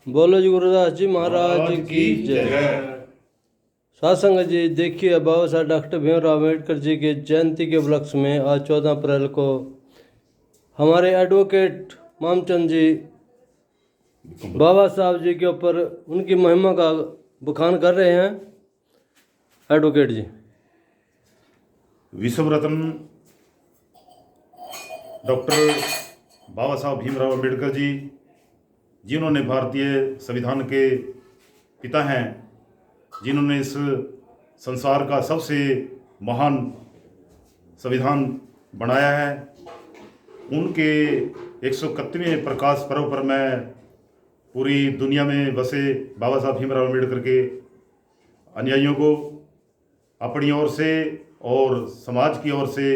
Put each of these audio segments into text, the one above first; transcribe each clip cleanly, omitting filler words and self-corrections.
बोलो जी गुरुदास जी महाराज महाराज की जय। जय। सासंग जी देखिए, बाबा साहब डॉक्टर भीमराव अम्बेडकर जी की जयंती के उपलक्ष्य में आज 14 अप्रैल को हमारे एडवोकेट मामचंद जी बाबा साहब जी के ऊपर उनकी महिमा का बखान कर रहे हैं। एडवोकेट जी। विश्व रत्न डॉक्टर बाबा साहब भीमराव अम्बेडकर जी, जिन्होंने भारतीय संविधान के पिता हैं, जिन्होंने इस संसार का सबसे महान संविधान बनाया है, उनके 131वें प्रकाश पर्व पर मैं पूरी दुनिया में बसे बाबा साहब भीमराव अम्बेडकर के अनुयायियों को अपनी ओर से और समाज की ओर से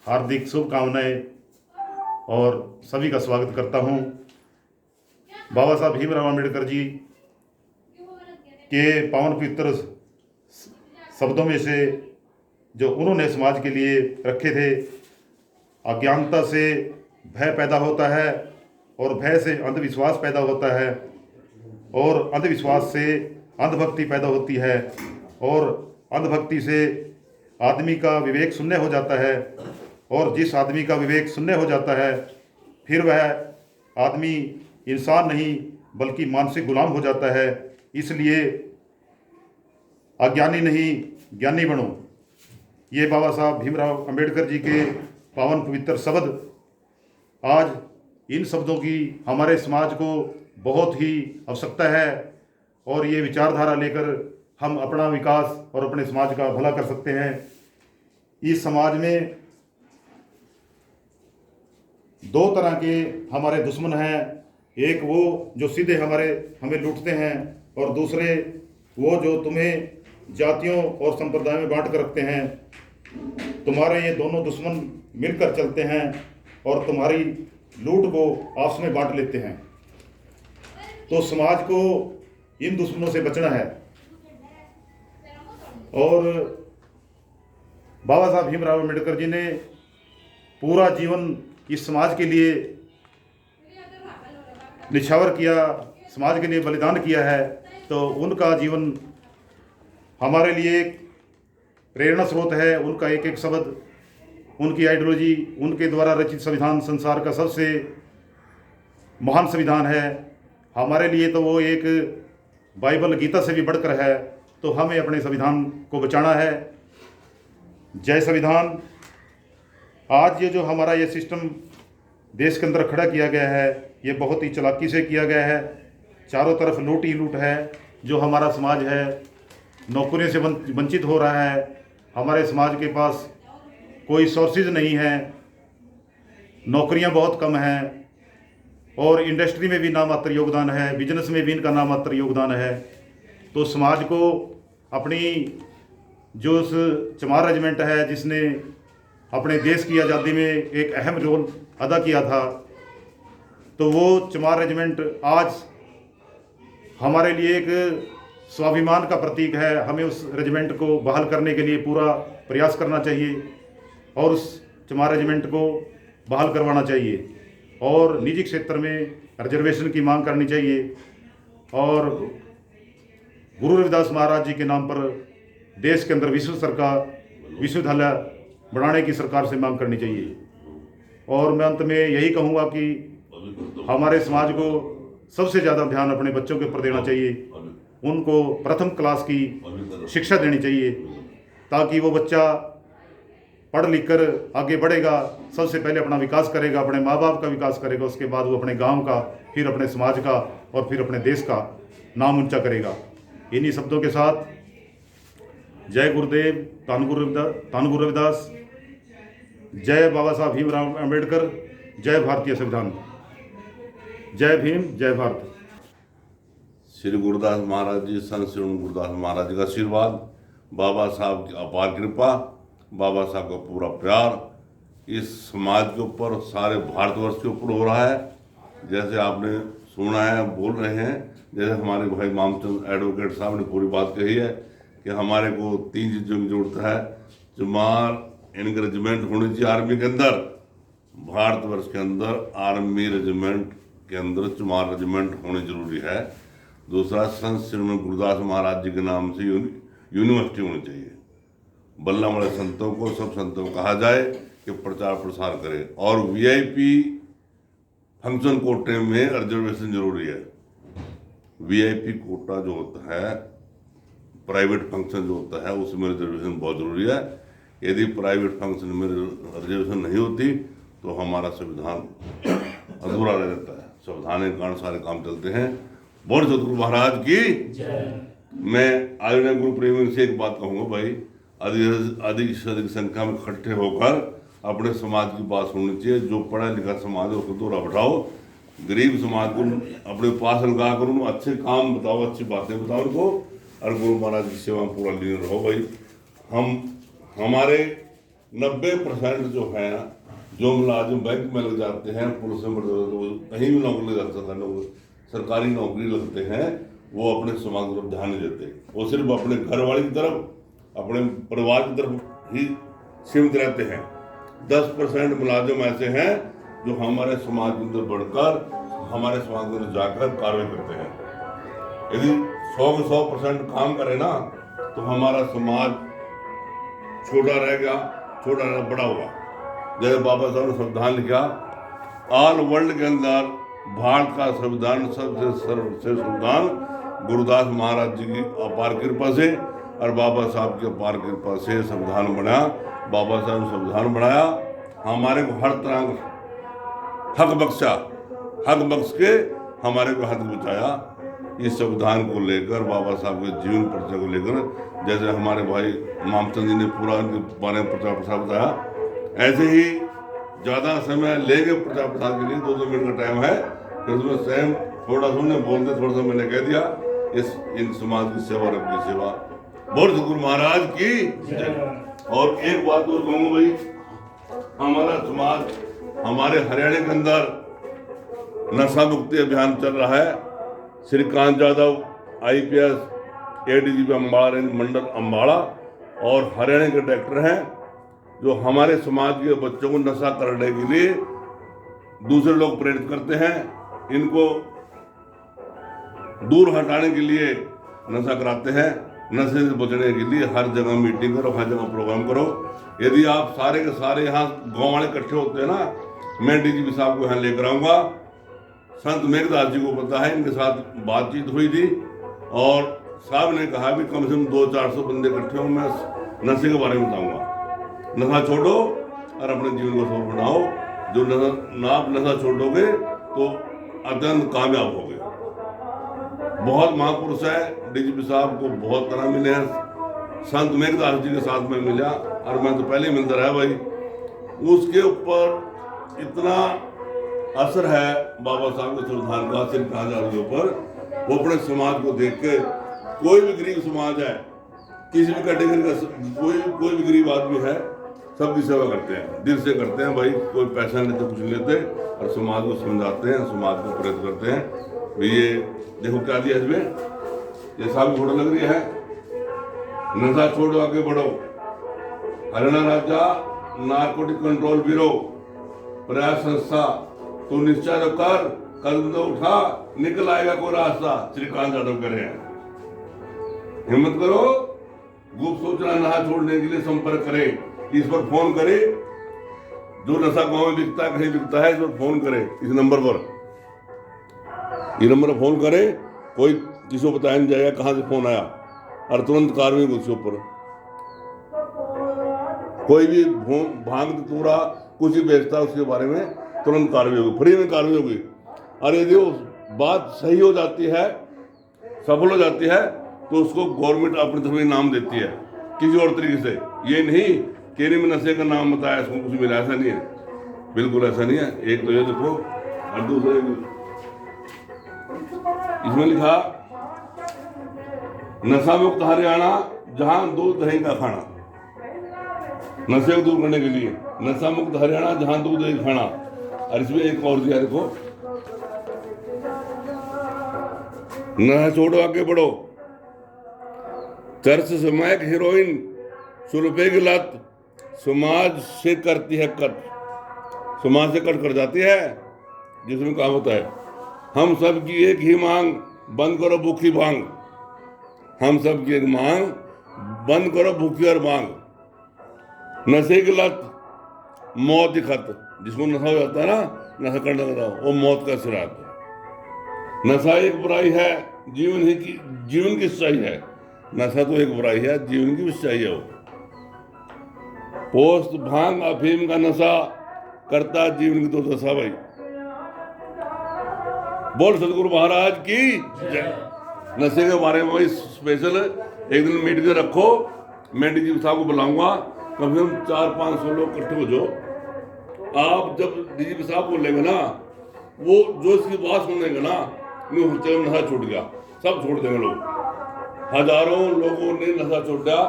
हार्दिक शुभकामनाएं और सभी का स्वागत करता हूं। बाबा साहब भीमराव अम्बेडकर जी के पावन पवित्र शब्दों में से जो उन्होंने समाज के लिए रखे थे, अज्ञानता से भय पैदा होता है और भय से अंधविश्वास पैदा होता है और अंधविश्वास से अंधभक्ति पैदा होती है और अंधभक्ति से आदमी का विवेक शून्य हो जाता है और जिस आदमी का विवेक शून्य हो जाता है फिर वह आदमी इंसान नहीं बल्कि मानसिक गुलाम हो जाता है। इसलिए अज्ञानी नहीं ज्ञानी बनो, ये बाबा साहब भीमराव अम्बेडकर जी के पावन पवित्र शब्द। आज इन शब्दों की हमारे समाज को बहुत ही आवश्यकता है और ये विचारधारा लेकर हम अपना विकास और अपने समाज का भला कर सकते हैं। इस समाज में दो तरह के हमारे दुश्मन हैं, एक वो जो सीधे हमें लूटते हैं और दूसरे वो जो तुम्हें जातियों और संप्रदायों में बांट कर रखते हैं। तुम्हारे ये दोनों दुश्मन मिलकर चलते हैं और तुम्हारी लूट को आपस में बांट लेते हैं। तो समाज को इन दुश्मनों से बचना है और बाबा साहब भीमराव अम्बेडकर जी ने पूरा जीवन इस समाज के लिए निछावर किया, समाज के लिए बलिदान किया है। तो उनका जीवन हमारे लिए एक प्रेरणा स्रोत है। उनका एक एक शब्द, उनकी आइडियोलॉजी, उनके द्वारा रचित संविधान संसार का सबसे महान संविधान है। हमारे लिए तो वो एक बाइबल गीता से भी बढ़कर है। तो हमें अपने संविधान को बचाना है। जय संविधान। आज ये जो हमारा ये सिस्टम देश के अंदर खड़ा किया गया है, ये बहुत ही चालाकी से किया गया है। चारों तरफ लूट ही लूट है। जो हमारा समाज है नौकरियों से वंचित हो रहा है। हमारे समाज के पास कोई सोर्सेज नहीं है, नौकरियां बहुत कम हैं और इंडस्ट्री में भी नामात्र योगदान है, बिजनेस में भी इनका नामात्र योगदान है। तो समाज को अपनी जो उस चमार रेजिमेंट है जिसने अपने देश की आज़ादी में एक अहम रोल अदा किया था, तो वो चमार रेजिमेंट आज हमारे लिए एक स्वाभिमान का प्रतीक है। हमें उस रेजिमेंट को बहाल करने के लिए पूरा प्रयास करना चाहिए और उस चमार रेजिमेंट को बहाल करवाना चाहिए और निजी क्षेत्र में रिजर्वेशन की मांग करनी चाहिए और गुरु रविदास महाराज जी के नाम पर देश के अंदर विश्वविद्यालय बढ़ाने की सरकार से मांग करनी चाहिए। और मैं अंत में यही कहूँगा कि हमारे समाज को सबसे ज़्यादा ध्यान अपने बच्चों के ऊपर देना चाहिए। उनको प्रथम क्लास की शिक्षा देनी चाहिए ताकि वो बच्चा पढ़ लिख कर आगे बढ़ेगा। सबसे पहले अपना विकास करेगा, अपने माँ बाप का विकास करेगा, उसके बाद वो अपने गांव का, फिर अपने समाज का और फिर अपने देश का नाम ऊंचा करेगा। इन्हीं शब्दों के साथ जय गुरुदेव, धन गुरु रविदास, जय बाबा साहब भीमराव अम्बेडकर, जय भारतीय संविधान। जय भीम, जय भारत। श्री गुरुदास महाराज जी, संत श्री गुरुदास महाराज जी का आशीर्वाद, बाबा साहब की अपार कृपा, बाबा साहब का पूरा प्यार इस समाज के ऊपर, सारे भारतवर्ष के ऊपर हो रहा है। जैसे आपने सुना है, बोल रहे हैं, जैसे हमारे भाई मामचंद एडवोकेट साहब ने पूरी बात कही है कि हमारे को 3 चीज़ों की जरूरत है। चमार एनकरेजमेंट होनी चाहिए आर्मी के अंदर, भारतवर्ष के अंदर आर्मी रेजिमेंट के अंदर चमार रेजिमेंट होनी जरूरी है। दूसरा, संत श्री गुरुदास महाराज जी के नाम से यूनिवर्सिटी होनी चाहिए। बल्ला वाले संतों को, सब संतों को कहा जाए कि प्रचार प्रसार करें। और वीआईपी फंक्शन कोटे में रिजर्वेशन जरूरी है। वीआईपी कोटा जो होता है, प्राइवेट फंक्शन जो होता है, उसमें रिजर्वेशन बहुत जरूरी है। यदि प्राइवेट फंक्शन में रिजर्वेशन नहीं होती तो हमारा संविधान अधूरा रह जाता है। संविधान के कारण सारे काम चलते हैं। बोल सतगुरु महाराज की। मैं आयोजन गुरु प्रेमी से एक बात कहूँगा भाई, अधिक से अधिक संख्या में इकट्ठे होकर अपने समाज की बात सुननी चाहिए। जो पढ़ा लिखा समाज है उसको दूरा बैठाओ, गरीब समाज को अपने पास लगा कर उनको अच्छे काम बताओ, अच्छी बातें बताओ उनको, और गुरु महाराज की सेवा में पूरा लीन रहो भाई। हमारे 90% जो है, जो मुलाजिम बैंक में लग जाते हैं, पुलिस में कहीं भी नौकरी लग जाता है, लोग सरकारी नौकरी लगते हैं, वो अपने समाज की तरफ ध्यान नहीं देते। वो सिर्फ अपने घर वाले की तरफ, अपने परिवार की तरफ ही सीमित रहते हैं। 10% मुलाजिम ऐसे हैं जो हमारे समाज के अंदर बढ़कर, हमारे समाज के अंदर जाकर कार्रवाई करते हैं। यदि 100% काम करे ना तो हमारा समाज छोटा रह गया, छोटा रह बड़ा हुआ। जैसे बाबा साहब ने संविधान लिखा, ऑल वर्ल्ड के अंदर भारत का संविधान सबसे सर्वश्रेष्ठ संविधान गुरुदास महाराज जी की अपार कृपा से और बाबा साहब की अपार कृपा से संविधान बना। बाबा साहब ने संविधान बनाया, हमारे को हर तरह हक बख्शा, हक बख्श के हमारे को हक बचाया। इस संविधान को लेकर, बाबा साहब के जीवन परिचय को लेकर, जैसे हमारे भाई मामचंद जी ने पूरा उनके बारे में प्रचार प्रसार बताया, ऐसे ही ज़्यादा समय लेके प्रचार प्रसार के लिए 2-2 मिनट का टाइम है, फिर उसमें स्वयं थोड़ा सा उन्हें बोलते, थोड़ा सा मैंने कह दिया। इन समाज की सेवा, रब की सेवा। बोल सतगुरु महाराज की जय। और एक बात और कहूँगा भाई, हमारा समाज, हमारे हरियाणा के अंदर नशा मुक्ति अभियान चल रहा है। Shri Kant Yadav IPS ADGP Ambala range मंडल अम्बाड़ा और हरियाणा के डायरेक्टर हैं, जो हमारे समाज के बच्चों को नशा करने के लिए दूसरे लोग प्रेरित करते हैं। इनको दूर हटाने के लिए नशा कराते हैं। नशे से बचने के लिए हर जगह मीटिंग करो, हर जगह प्रोग्राम करो। यदि आप सारे के सारे यहाँ गाँव वाले इकट्ठे होते हैं ना, मैं DGP साहब को यहाँ लेकर आऊँगा। संत मेघदास जी को पता है, इनके साथ बातचीत हुई थी और साहब ने कहा भी कम से कम 200-400 बंदे इकट्ठे हों, मैं नशे के बारे में बताऊंगा। नशा छोड़ो और अपने जीवन को सफल बनाओ। जो नशा छोड़ोगे तो अत्यंत कामयाब होगे। बहुत महापुरुष है, DGP साहब को बहुत तरह मिले हैं। संत मेघदास जी के साथ में मिला और मैं तो पहले ही मिलता रहा भाई। उसके ऊपर इतना असर है बाबा साहब के संविधान का, श्री कांत यादव के ऊपर। वो अपने समाज को देख के, कोई भी गरीब समाज है, किसी भी कैटेगरी का कोई भी गरीब आदमी है, सबकी सेवा करते हैं, दिल से करते हैं भाई। कोई पैसा नहीं लेते, कुछ नहीं लेते, और समाज को समझाते हैं, समाज को प्रेरित करते हैं। भी ये देखो क्या दिया इसमें, ये साहब की फोटो लग रही है, नशा छोड़ो आगे बढ़ो। हरियाणा राज्य नारकोटिक कंट्रोल ब्यूरो प्रयास संस्था, तो निश्चय कर, कदम तो उठा, निकल आएगा कोई रास्ता। श्री कांत यादव कह रहे हैं, हिम्मत करो। गुप्त सूचना नशा छोड़ने के लिए संपर्क करें, इस पर फोन करें। जो नशा गांव में बिकता है, कहीं बिकता है, इस पर फोन करें, इस नंबर पर, ये नंबर पर फोन करें। कोई किसी को बताया नहीं जाएगा कहाँ से फोन आया, और तुरंत कार्रवाई उसके ऊपर। कोई भी भांग धतूरा कुछ भी बेचता है, उसके बारे में तुरंत कार्रवाई होगी, फ्री में कार्रवाई होगी। और यदि वो बात सही हो जाती है, सफल हो जाती है, तो उसको गवर्नमेंट अपनी तरफ इनाम देती है किसी और तरीके से। ये नहीं केरी में नशे का नाम बताया, इसको कुछ मिला, ऐसा नहीं है, बिल्कुल ऐसा नहीं है। एक तो ये देखो, और दूसरे इसमें लिखा, नशा मुक्त हरियाणा जहां दूध दही का खाना। नशे को दूर करने के लिए नशा मुक्त हरियाणा जहां दूध दही खाना। और इसमें एक और दिया, देखो, नशा छोड़ो आगे बढ़ो। चर्च समायक हीरोइन, ₹100 की लत समाज से करती है कट, समाज से कट कर जाती है, जिसमें काम होता है। हम सब की एक ही मांग, बंद करो भूखी भांग। हम सब की एक मांग, बंद करो भूखी और मांग। नशे की लत, मौत की खत। जिसको नशा हो जाता है ना, नशा करने लगा, वो मौत का सिरात है। नशा एक बुराई है, जीवन की सच्चाई है। नशा तो एक बुराई है, जीवन की सच्चाई है वो। पोस्त, भांग, अफीम का नशा करता जीवन की दुर्दशा भाई। बोल सतगुरु महाराज की जय। नशे के बारे में भाई स्पेशल एक दिन मीटिंग रखो। मैं डीजी साहब को बुलाऊंगा, कम से कम 400-500 लोग इकट्ठे हो जाओ। आप जब डीजी साहब बोलेंगे ना, वो जो इसकी बात सुनेंगे ना, नशा छूट गया, सब छोड़ देंगे लोग। हजारों लोगों ने नशा छोड़ा,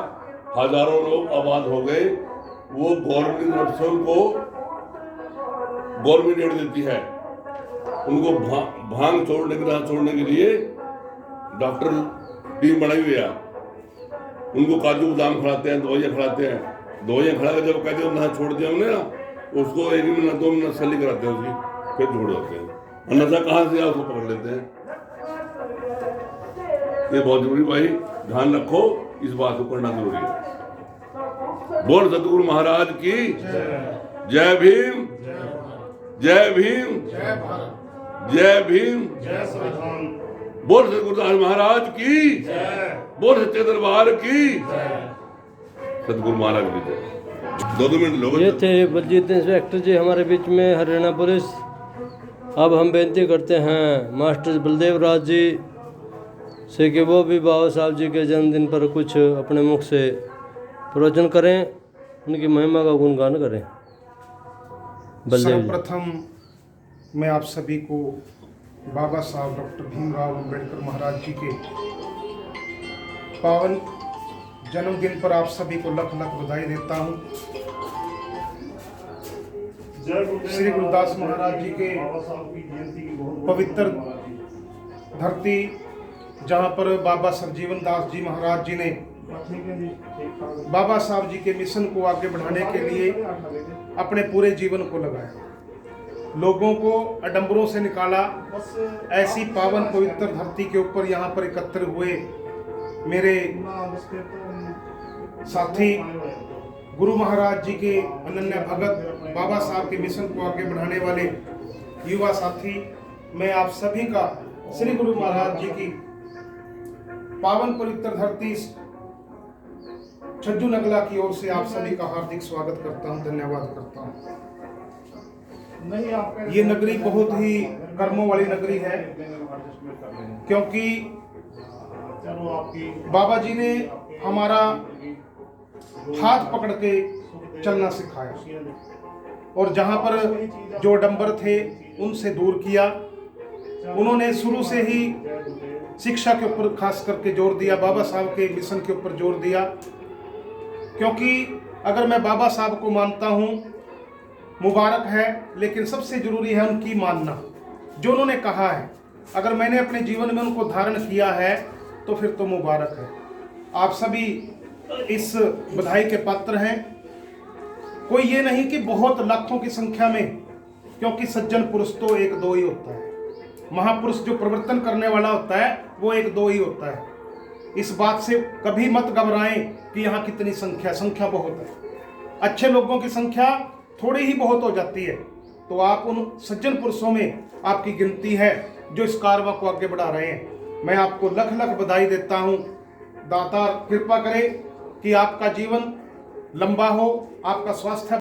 हजारों लोग आबाद हो गए। वो गवर्नमेंट की तरफ से उनको गवर्नमेंट एड देती है। उनको भांग छोड़ने के नशा छोड़ने के लिए डॉक्टर टीम बनाई हुई है। उनको काजू बादाम खिलाते हैं, दवाइयाँ खिलाते हैं। दवाइयाँ खिला कर जब कहते हैं नशा छोड़ दिया उन्हें ना, उसको 1 महीना 2 महीना सली कराते हैं उसकी, फिर छोड़ जाते हैं। और नशा कहाँ से उसको पकड़ लेते हैं। ये बहुत जरूरी भाई, ध्यान रखो, इस बात को करना जरूरी है। बोल सतगुरु महाराज की जय भीम, जय भीम, जय भीम, जय संविधान। बोल सतगुरुदास महाराज की, बोल सच्चे दरबार की, सतगुरु महाराज की जय। 2 मिनट लोग। ये थे बलजीत इंस्पेक्टर जी हमारे बीच में, हरियाणा पुलिस। अब हम बेनती करते हैं मास्टर बलदेव राज जी से कि वो भी बाबा साहब जी के जन्मदिन पर कुछ अपने मुख से प्रवचन करें, उनकी महिमा का गुणगान करें। बलदेव जी। सर्वप्रथम मैं आप सभी को बाबा साहब डॉक्टर भीमराव अंबेडकर महाराज जी के पावन जन्मदिन पर आप सभी को लख लख बधाई देता हूँ। श्री गुरुदास महाराज जी के पवित्र धरती, जहाँ पर बाबा सरजीवन दास जी महाराज जी ने बाबा साहब जी के मिशन को आगे बढ़ाने के लिए अपने पूरे जीवन को लगाया, लोगों को अडंबरों से निकाला। ऐसी पावन पवित्र धरती के ऊपर यहाँ पर एकत्र हुए मेरे साथी गुरु महाराज जी के अनन्य भगत, बाबा साहब के मिशन को आगे बढ़ाने वाले युवा साथी, मैं आप सभी का श्री गुरु महाराज जी की पावन पवित्र धरती छज्जू नगला की ओर से आप सभी का हार्दिक स्वागत करता हूं, धन्यवाद करता हूं। ये नगरी बहुत ही कर्मों वाली नगरी है, क्योंकि बाबा जी ने हमारा हाथ पकड़ के चलना सिखाया और जहाँ पर जो डंबर थे उनसे दूर किया। उन्होंने शुरू से ही शिक्षा के ऊपर खास करके जोर दिया, बाबा साहब के मिशन के ऊपर जोर दिया, क्योंकि अगर मैं बाबा साहब को मानता हूँ मुबारक है, लेकिन सबसे जरूरी है उनकी मानना। जो उन्होंने कहा है, अगर मैंने अपने जीवन में उनको धारण किया है तो फिर तो मुबारक है। आप सभी इस बधाई के पात्र हैं। कोई ये नहीं कि बहुत लाखों की संख्या में, क्योंकि सज्जन पुरुष तो 1-2 ही होता है। महापुरुष जो प्रवर्तन करने वाला होता है वो 1-2 ही होता है। इस बात से कभी मत घबराएं कि यहाँ कितनी संख्या बहुत है। अच्छे लोगों की संख्या थोड़ी ही बहुत हो जाती है, तो आप उन सज्जन पुरुषों में आपकी गिनती है जो इस कारवां को आगे बढ़ा रहे हैं। मैं आपको लख लख बधाई देता हूँ। दाता कृपा करे कि आपका जीवन लंबा हो, आपका स्वास्थ्य